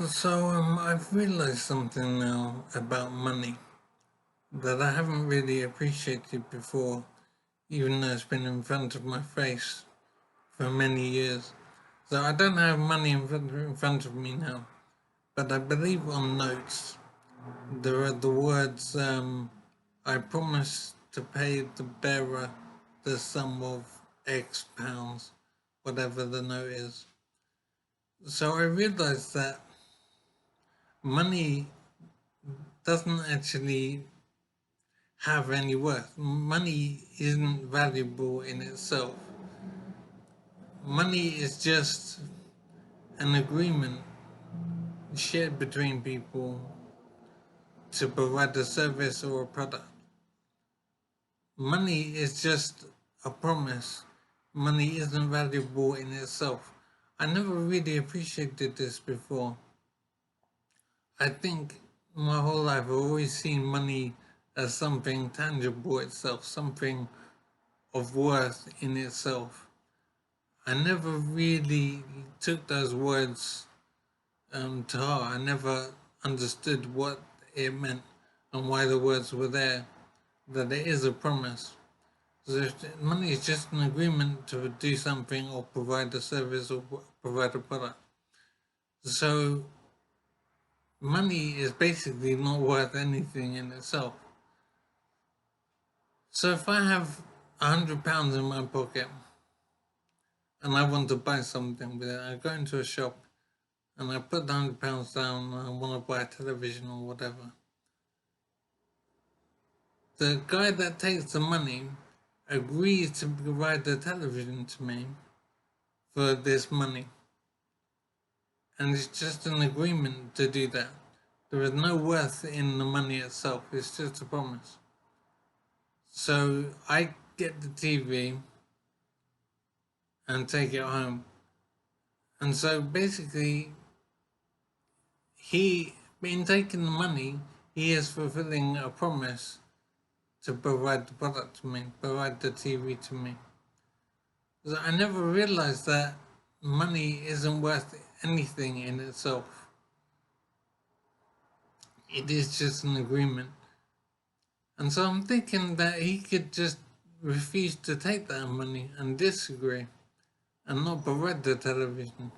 I've realized something now about money that I haven't really appreciated before, even though it's been in front of my face for many years. So I don't have money in front of me now, but I believe on notes there are the words, I promise to pay the bearer the sum of X pounds, whatever the note is. So I realized that money doesn't actually have any worth. Money isn't valuable in itself. Money is just an agreement shared between people to provide a service or a product. Money is just a promise. Money isn't valuable in itself. I never really appreciated this before. I think my whole life I've always seen money as something tangible itself, something of worth in itself. I never really took those words to heart. I never understood what it meant and why the words were there, that it is a promise. So money is just an agreement to do something or provide a service or provide a product. So money is basically not worth anything in itself. So if I have £100 in my pocket and I want to buy something with it, I go into a shop and I put the £100 down and I want to buy a television or whatever. The guy that takes the money agrees to provide the television to me for this money. And it's just an agreement to do that. There is no worth in the money itself, it's just a promise. So I get the TV and take it home. And so basically, in taking the money, he is fulfilling a promise to provide the product to me, provide the TV to me. So I never realized that money isn't worth anything in itself. It is just an agreement. And so I'm thinking that he could just refuse to take that money and disagree and not provide the television.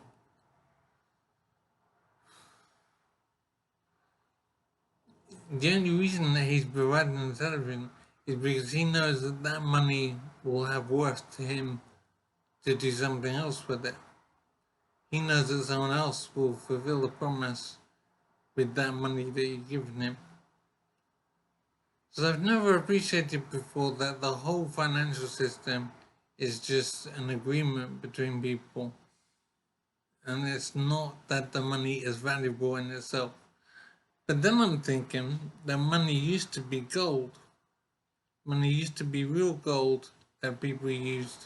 The only reason that he's providing the television is because he knows that that money will have worth to him to do something else with it. He knows that someone else will fulfill the promise with that money that you've given him. So I've never appreciated before that the whole financial system is just an agreement between people. And it's not that the money is valuable in itself. But then I'm thinking that money used to be gold. Money used to be real gold that people used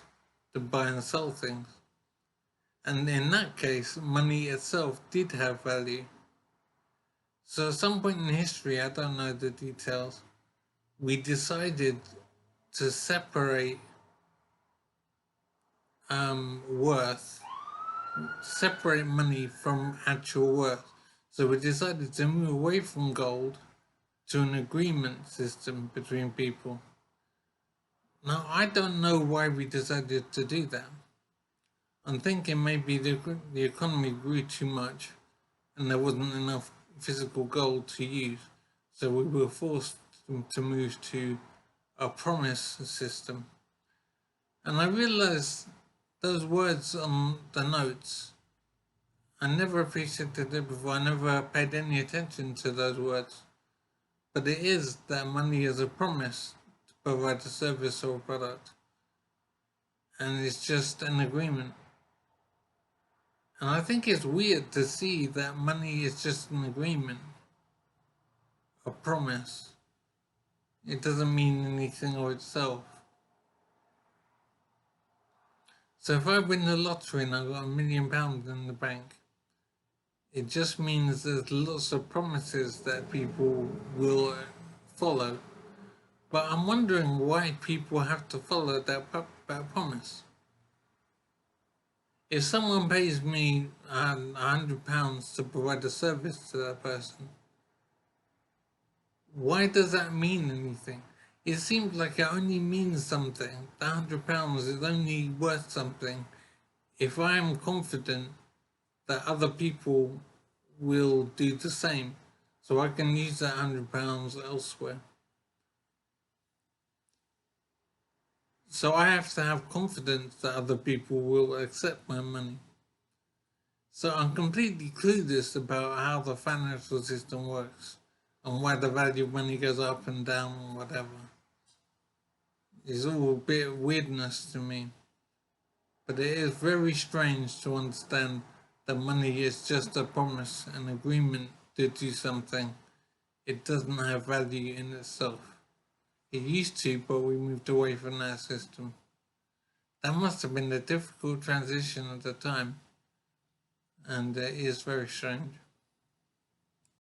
to buy and sell things. And in that case, money itself did have value. So at some point in history, I don't know the details, we decided to separate separate money from actual worth. So we decided to move away from gold to an agreement system between people. Now, I don't know why we decided to do that. I'm thinking maybe the economy grew too much and there wasn't enough physical gold to use. So we were forced to move to a promise system. And I realized those words on the notes, I never appreciated it before. I never paid any attention to those words. But it is that money is a promise to provide a service or a product. And it's just an agreement. And I think it's weird to see that money is just an agreement, a promise. It doesn't mean anything of itself. So if I win the lottery and I've got £1 million in the bank, it just means there's lots of promises that people will follow. But I'm wondering why people have to follow that promise. If someone pays me £100 to provide a service to that person, why does that mean anything? It seems like it only means something. The £100 is only worth something if I am confident that other people will do the same, so I can use that £100 elsewhere. So I have to have confidence that other people will accept my money. So I'm completely clueless about how the financial system works and why the value of money goes up and down and whatever. It's all a bit of weirdness to me. But it is very strange to understand that money is just a promise, an agreement to do something. It doesn't have value in itself. It used to, but we moved away from that system. That must have been a difficult transition at the time, and it is very strange.